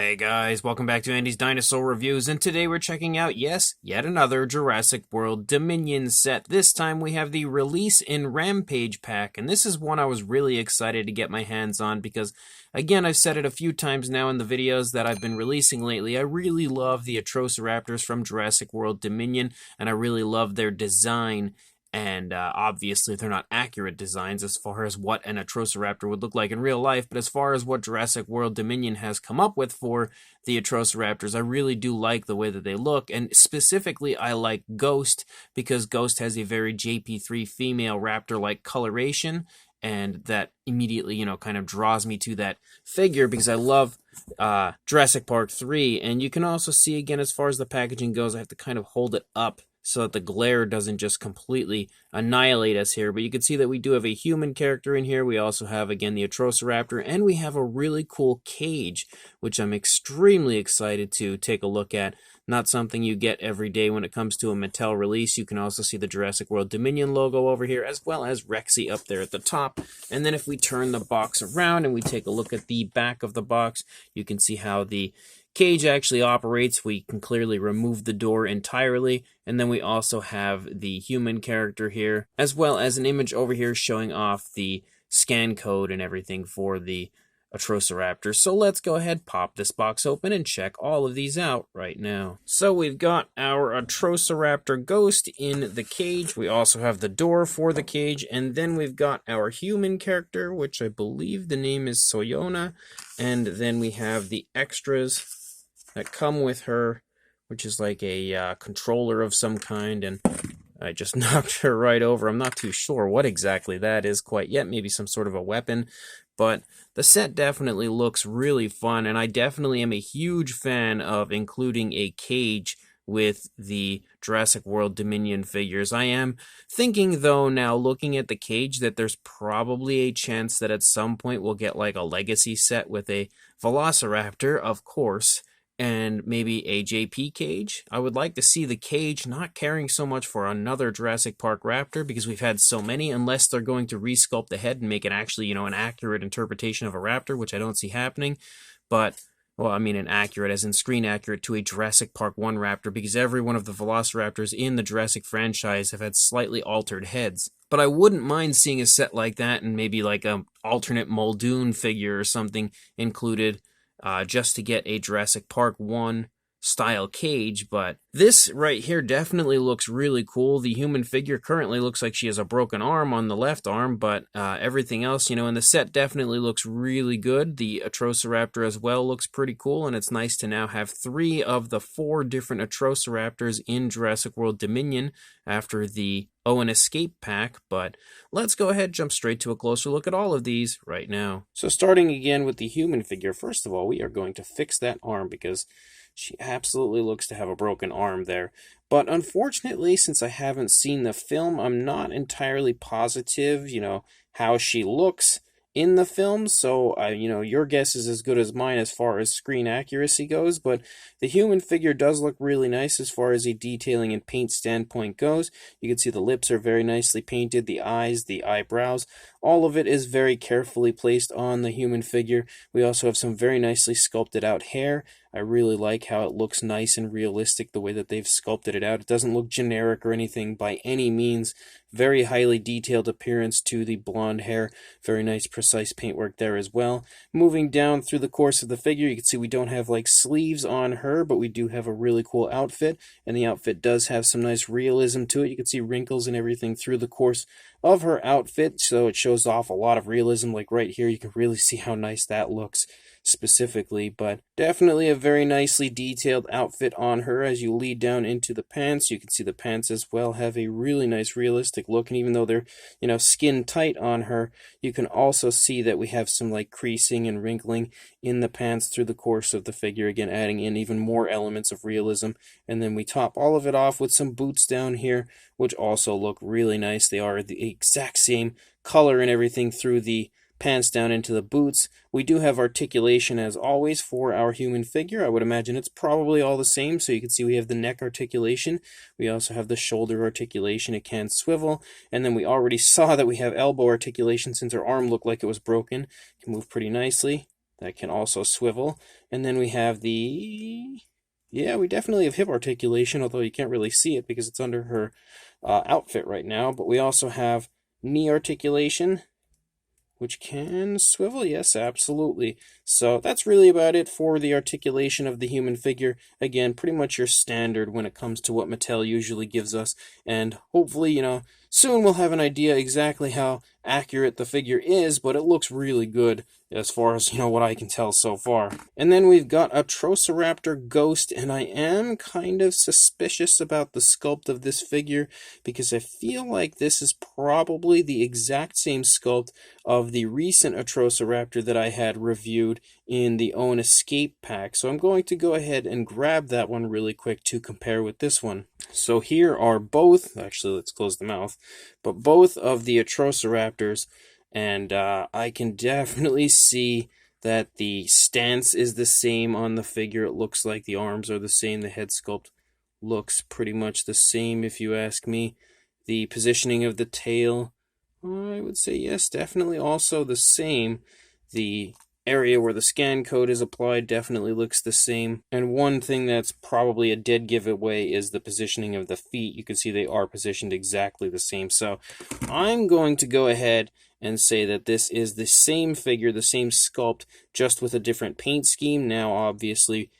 Hey guys, welcome back to Andy's Dinosaur Reviews, and today we're checking out, yes, yet another Jurassic World Dominion set. This time we have the Release N Rampage pack, and this is one I was really excited to get my hands on because, again, I've said it a few times now in the videos that I've been releasing lately. I really love the Atrociraptors from Jurassic World Dominion, and I really love their design. And obviously, they're not accurate designs as far as what an Atrociraptor would look like in real life, but as far as what Jurassic World Dominion has come up with for the Atrociraptors, I really do like the way that they look. And specifically, I like Ghost because Ghost has a very JP3 female raptor-like coloration, and that immediately, kind of draws me to that figure because I love Jurassic Park 3. And you can also see, again, as far as the packaging goes, I have to kind of hold it up so that the glare doesn't just completely annihilate us here. But you can see that we do have a human character in here. We also have, again, the Atrociraptor, and we have a really cool cage, which I'm extremely excited to take a look at. Not something you get every day when it comes to a Mattel release. You can also see the Jurassic World Dominion logo over here, as well as Rexy up there at the top. And then if we turn the box around and we take a look at the back of the box, you can see how the cage actually operates. We can clearly remove the door entirely, and then we also have the human character here, as well as an image over here showing off the scan code and everything for the Atrociraptor. So let's go ahead, pop this box open, and check all of these out right now. So we've got our Atrociraptor Ghost in the cage. We also have the door for the cage, and then we've got our human character, which I believe the name is Soyona, and then we have the extras that come with her, which is like a controller of some kind, and I just knocked her right over. I'm not too sure what exactly that is quite yet, maybe some sort of a weapon, but the set definitely looks really fun, and I definitely am a huge fan of including a cage with the Jurassic World Dominion figures. I am thinking, though, now looking at the cage, that there's probably a chance that at some point we'll get like a legacy set with a Velociraptor, of course, and maybe a JP cage. I would like to see the cage not caring so much for another Jurassic Park raptor because we've had so many, unless they're going to resculpt the head and make it actually, an accurate interpretation of a raptor, which I don't see happening. But, well, I mean an accurate as in screen accurate to a Jurassic Park 1 raptor, because every one of the Velociraptors in the Jurassic franchise have had slightly altered heads. But I wouldn't mind seeing a set like that and maybe like an alternate Muldoon figure or something included, just to get a Jurassic Park 1 style cage. But this right here definitely looks really cool. The human figure currently looks like she has a broken arm on the left arm, but everything else, in the set definitely looks really good. The Atrociraptor as well looks pretty cool, and it's nice to now have 3 of the 4 different Atrociraptors in Jurassic World Dominion after the Owen Escape pack. But let's go ahead, jump straight to a closer look at all of these right now. So starting again with the human figure, first of all, we are going to fix that arm because she absolutely looks to have a broken arm there. But unfortunately, since I haven't seen the film, I'm not entirely positive, how she looks in the film. So, your guess is as good as mine as far as screen accuracy goes. But the human figure does look really nice as far as a detailing and paint standpoint goes. You can see the lips are very nicely painted, the eyes, the eyebrows. All of it is very carefully placed on the human figure. We also have some very nicely sculpted out hair. I really like how it looks nice and realistic, the way that they've sculpted it out. It doesn't look generic or anything by any means. Very highly detailed appearance to the blonde hair. Very nice, precise paintwork there as well. Moving down through the course of the figure, you can see we don't have like sleeves on her, but we do have a really cool outfit, and the outfit does have some nice realism to it. You can see wrinkles and everything through the course of her outfit, so it shows off a lot of realism. Like right here, you can really see how nice that looks specifically. But definitely a very nicely detailed outfit on her. As you lead down into the pants, you can see the pants as well have a really nice realistic look, and even though they're skin tight on her, you can also see that we have some like creasing and wrinkling in the pants through the course of the figure, again adding in even more elements of realism. And then we top all of it off with some boots down here, which also look really nice. They are the exact same color and everything through the pants down into the boots. We do have articulation as always for our human figure. I would imagine it's probably all the same. So you can see we have the neck articulation. We also have the shoulder articulation. It can swivel. And then we already saw that we have elbow articulation since her arm looked like it was broken. It can move pretty nicely. that can also swivel. And then we have the... Yeah, we definitely have hip articulation, although you can't really see it because it's under her outfit right now. But we also have knee articulation, which can swivel. Yes, absolutely. So that's really about it for the articulation of the human figure. Again, pretty much your standard when it comes to what Mattel usually gives us. And hopefully, soon we'll have an idea exactly how accurate the figure is, but it looks really good as far as, what I can tell so far. And then we've got Atrociraptor Ghost, and I am kind of suspicious about the sculpt of this figure because I feel like this is probably the exact same sculpt of the recent Atrociraptor that I had reviewed in the Own Escape pack. So I'm going to go ahead and grab that one really quick to compare with this one. So here are both, actually let's close the mouth, but both of the Atrociraptors, and I can definitely see that the stance is the same on the figure. It looks like the arms are the same. The head sculpt looks pretty much the same if you ask me. The positioning of the tail, I would say yes, definitely also the same. The area where the scan code is applied definitely looks the same. And one thing that's probably a dead giveaway is the positioning of the feet. You can see they are positioned exactly the same. So I'm going to go ahead and say that this is the same figure, the same sculpt, just with a different paint scheme. Now, obviously,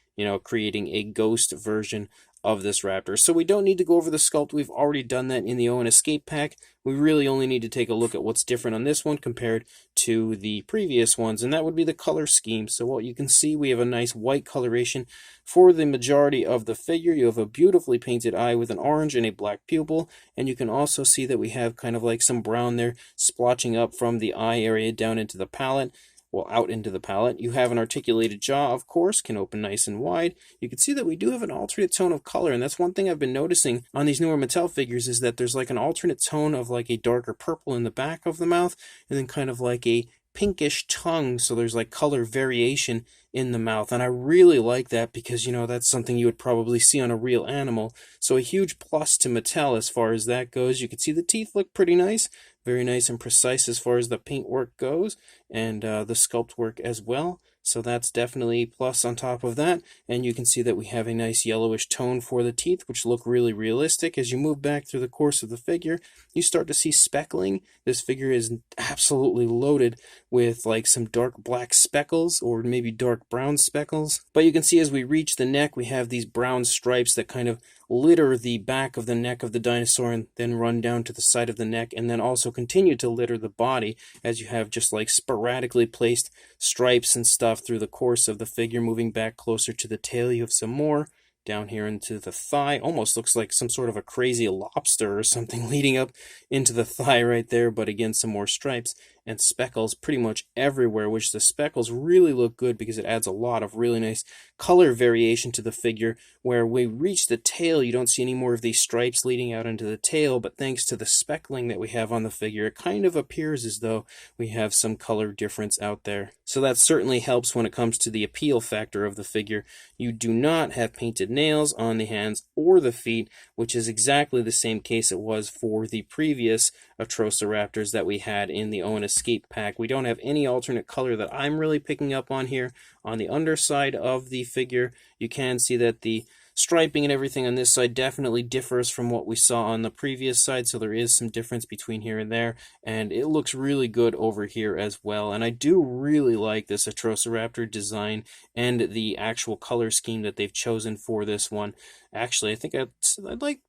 creating a ghost version of this raptor. So we don't need to go over the sculpt. We've already done that in the Owen Escape pack. We really only need to take a look at what's different on this one compared to the previous ones, and that would be the color scheme. So what you can see, we have a nice white coloration for the majority of the figure. You have a beautifully painted eye with an orange and a black pupil, and you can also see that we have kind of like some brown there splotching up from the eye area down into the palette. Well, out into the palette. You have an articulated jaw, of course, can open nice and wide. You can see that we do have an alternate tone of color, and that's one thing I've been noticing on these newer Mattel figures is that there's like an alternate tone of like a darker purple in the back of the mouth, and then kind of like a pinkish tongue, so there's like color variation in the mouth, and I really like that because, that's something you would probably see on a real animal. So a huge plus to Mattel as far as that goes. You can see the teeth look pretty nice. Very nice and precise as far as the paint work goes, and the sculpt work as well. So that's definitely plus on top of that. And you can see that we have a nice yellowish tone for the teeth, which look really realistic. As you move back through the course of the figure, you start to see speckling. This figure is absolutely loaded with like some dark black speckles or maybe dark brown speckles. But you can see as we reach the neck, we have these brown stripes that kind of litter the back of the neck of the dinosaur and then run down to the side of the neck, and then also continue to litter the body as you have just like sporadically placed stripes and stuff through the course of the figure. Moving back closer to the tail, you have some more down here into the thigh. Almost looks like some sort of a crazy lobster or something leading up into the thigh right there, but again, some more stripes and speckles pretty much everywhere, which the speckles really look good because it adds a lot of really nice color variation to the figure. Where we reach the tail, you don't see any more of these stripes leading out into the tail, but thanks to the speckling that we have on the figure, it kind of appears as though we have some color difference out there. So that certainly helps when it comes to the appeal factor of the figure. You do not have painted nails on the hands or the feet, which is exactly the same case it was for the previous Atrociraptors that we had in the Owen Escape pack. We don't have any alternate color that I'm really picking up on here. On the underside of the figure, you can see that the striping and everything on this side definitely differs from what we saw on the previous side, so there is some difference between here and there, and it looks really good over here as well. And I do really like this Atrociraptor design and the actual color scheme that they've chosen for this one. Actually, I think I'd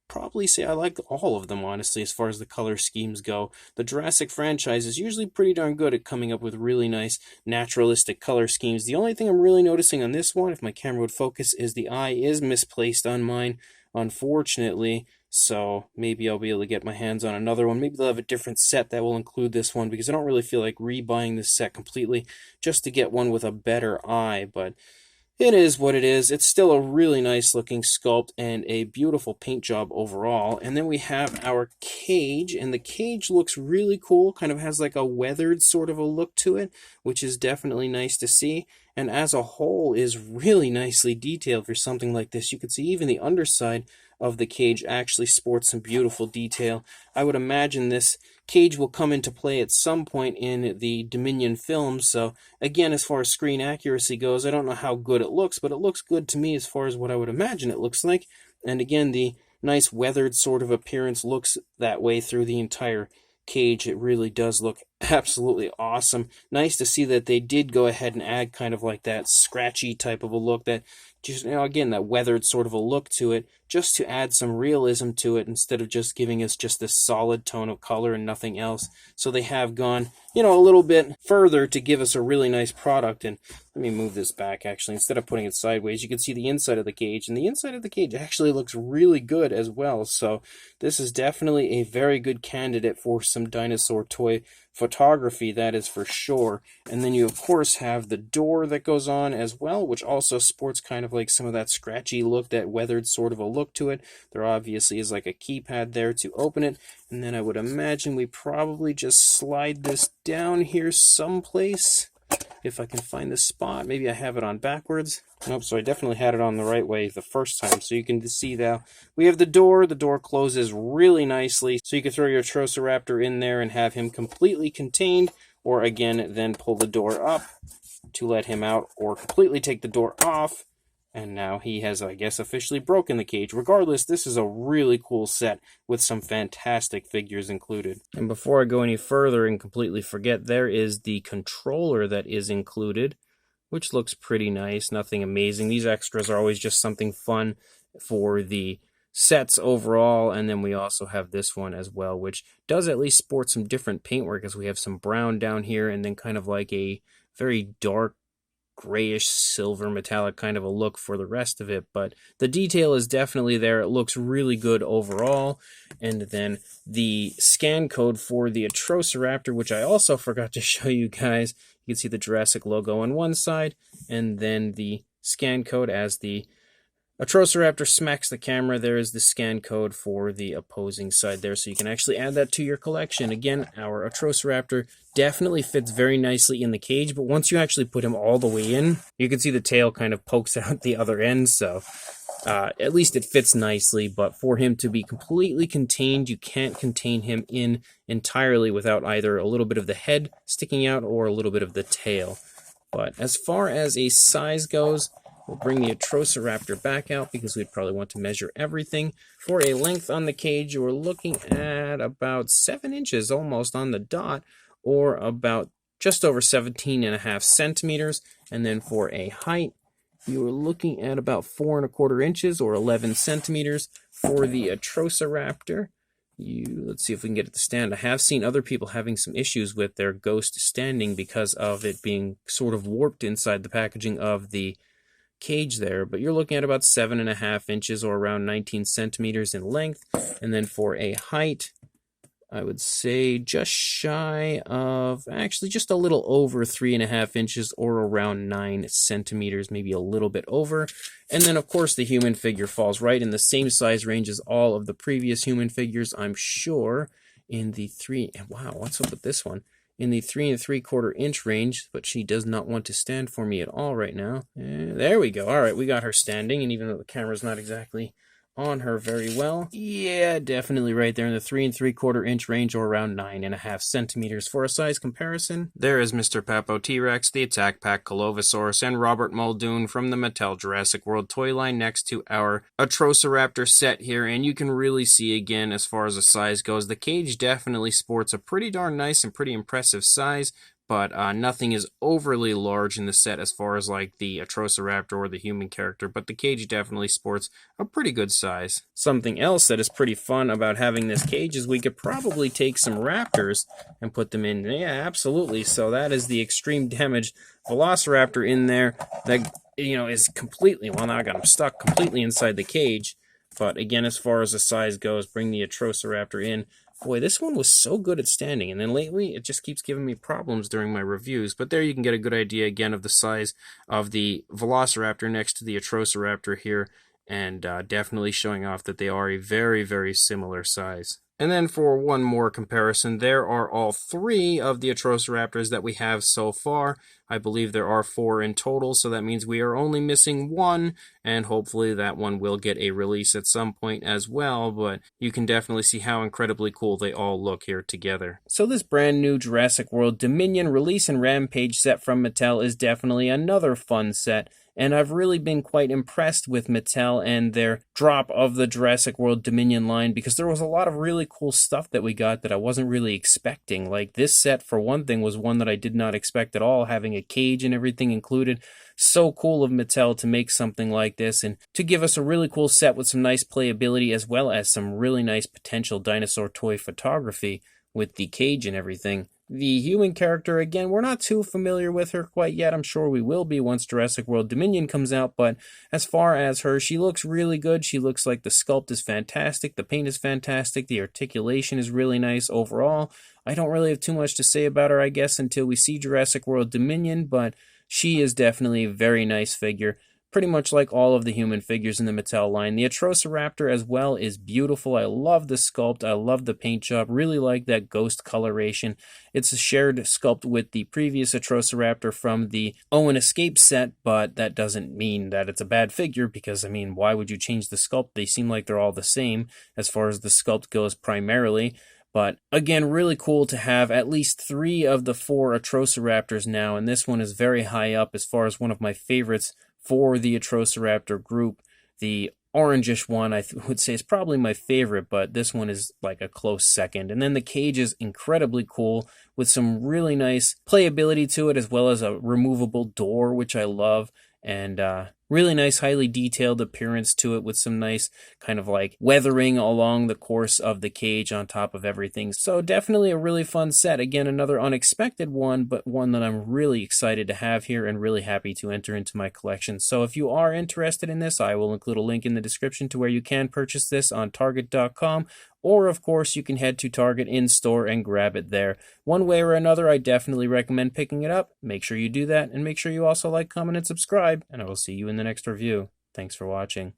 probably say I like all of them, honestly, as far as the color schemes go. The Jurassic franchise is usually pretty darn good at coming up with really nice naturalistic color schemes. The only thing I'm really noticing on this one, if my camera would focus, is the eye is misplaced on mine, unfortunately. So maybe I'll be able to get my hands on another one. Maybe they'll have a different set that will include this one, because I don't really feel like rebuying this set completely just to get one with a better eye, but it is what it is. It's still a really nice looking sculpt and a beautiful paint job overall. And then we have our cage, and the cage looks really cool. Kind of has like a weathered sort of a look to it, which is definitely nice to see. And as a whole is really nicely detailed for something like this. You can see even the underside of the cage actually sports some beautiful detail. I would imagine this cage will come into play at some point in the Dominion films. So again, as far as screen accuracy goes, I don't know how good it looks, but it looks good to me as far as what I would imagine it looks like. And again, the nice weathered sort of appearance looks that way through the entire cage. It really does look absolutely awesome. Nice to see that they did go ahead and add kind of like that scratchy type of a look, that just, again, that weathered sort of a look to it, just to add some realism to it instead of just giving us just this solid tone of color and nothing else. So they have gone, a little bit further to give us a really nice product. And let me move this back, actually. Instead of putting it sideways, you can see the inside of the cage, and the inside of the cage actually looks really good as well. So this is definitely a very good candidate for some dinosaur toy photography, that is for sure. And then you of course have the door that goes on as well, which also sports kind of like some of that scratchy look, that weathered sort of a look to it. There obviously is like a keypad there to open it, and then I would imagine we probably just slide this down here someplace. If I can find the spot, maybe I have it on backwards. Nope, so I definitely had it on the right way the first time. So you can see that we have the door closes really nicely. So you can throw your Atrociraptor in there and have him completely contained, or again, then pull the door up to let him out, or completely take the door off. And now he has, I guess, officially broken the cage. Regardless, this is a really cool set with some fantastic figures included. And before I go any further and completely forget, there is the controller that is included, which looks pretty nice. Nothing amazing. These extras are always just something fun for the sets overall. And then we also have this one as well, which does at least sport some different paintwork, as we have some brown down here and then kind of like a very dark grayish silver metallic kind of a look for the rest of it, but the detail is definitely there. It looks really good overall. And then the scan code for the Atrociraptor, which I also forgot to show you guys. You can see the Jurassic logo on one side, and then the scan code as the Atrociraptor smacks the camera. There is the scan code for the opposing side there, so you can actually add that to your collection. Again, our Atrociraptor definitely fits very nicely in the cage, but once you actually put him all the way in, you can see the tail kind of pokes out the other end, so at least it fits nicely. But for him to be completely contained, you can't contain him in entirely without either a little bit of the head sticking out or a little bit of the tail. But as far as a size goes, we'll bring the Atrociraptor back out because we'd probably want to measure everything. For a length on the cage, we're looking at about 7 inches almost on the dot, or about just over 17.5 centimeters. And then for a height, you are looking at about 4 1/4 inches or 11 centimeters for the Atrociraptor. Let's see if we can get it to stand. I have seen other people having some issues with their Ghost standing because of it being sort of warped inside the packaging of the cage there, but you're looking at about 7.5 inches or around 19 centimeters in length. And then for a height, I would say just shy of, actually just a little over 3.5 inches or around 9 centimeters, maybe a little bit over. And then of course the human figure falls right in the same size range as all of the previous human figures, I'm sure, in the wow, what's up with this one? In the 3 3/4 inch range, but she does not want to stand for me at all right now. There we go. All right, we got her standing, and even though the camera's not exactly on her very well, yeah, definitely right there in the 3 3/4 inch range, or around 9.5 centimeters. For a size comparison, there is Mr. Papo T-Rex, the Attack Pack Colovosaurus, and Robert Muldoon from the Mattel Jurassic World toy line next to our Atrociraptor set here. And you can really see, again, as far as the size goes, the cage definitely sports a pretty darn nice and pretty impressive size, but nothing is overly large in the set as far as like the Atrociraptor or the human character, but the cage definitely sports a pretty good size. Something else that is pretty fun about having this cage is we could probably take some raptors and put them in. Yeah, absolutely. So that is the extreme damage Velociraptor in there that, is completely, well, now I got him stuck completely inside the cage. But again, as far as the size goes, bring the Atrociraptor in. Boy, this one was so good at standing, and then lately it just keeps giving me problems during my reviews. But there you can get a good idea, again, of the size of the Velociraptor next to the Atrociraptor here, and definitely showing off that they are a very, very similar size. And then for one more comparison, there are all 3 of the Atrociraptors that we have so far. I believe there are 4 in total, so that means we are only missing 1, and hopefully that one will get a release at some point as well, but you can definitely see how incredibly cool they all look here together. So this brand new Jurassic World Dominion Release N Rampage set from Mattel is definitely another fun set. And I've really been quite impressed with Mattel and their drop of the Jurassic World Dominion line, because there was a lot of really cool stuff that we got that I wasn't really expecting. Like this set, for one thing, was one that I did not expect at all, having a cage and everything included. So cool of Mattel to make something like this and to give us a really cool set with some nice playability as well as some really nice potential dinosaur toy photography with the cage and everything. The human character, again, we're not too familiar with her quite yet. I'm sure we will be once Jurassic World Dominion comes out, but as far as her, she looks really good. She looks like the sculpt is fantastic, the paint is fantastic, the articulation is really nice overall. I don't really have too much to say about her, I guess, until we see Jurassic World Dominion, but she is definitely a very nice figure. Pretty much like all of the human figures in the Mattel line. The Atrociraptor as well is beautiful. I love the sculpt. I love the paint job. Really like that ghost coloration. It's a shared sculpt with the previous Atrociraptor from the Owen Escape set, but that doesn't mean that it's a bad figure because, I mean, why would you change the sculpt? They seem like they're all the same as far as the sculpt goes primarily. But again, really cool to have at least 3 of the 4 Atrociraptors now, and this one is very high up as far as one of my favorites for the Atrociraptor group. The orangish one I would say is probably my favorite, but this one is like a close second. And then the cage is incredibly cool with some really nice playability to it, as well as a removable door, which I love, and really nice, highly detailed appearance to it with some nice kind of like weathering along the course of the cage on top of everything. So definitely a really fun set. Again, another unexpected one, but one that I'm really excited to have here and really happy to enter into my collection. So if you are interested in this, I will include a link in the description to where you can purchase this on Target.com. Or, of course, you can head to Target in-store and grab it there. One way or another, I definitely recommend picking it up. Make sure you do that, and make sure you also like, comment, and subscribe, and I will see you in the next review. Thanks for watching.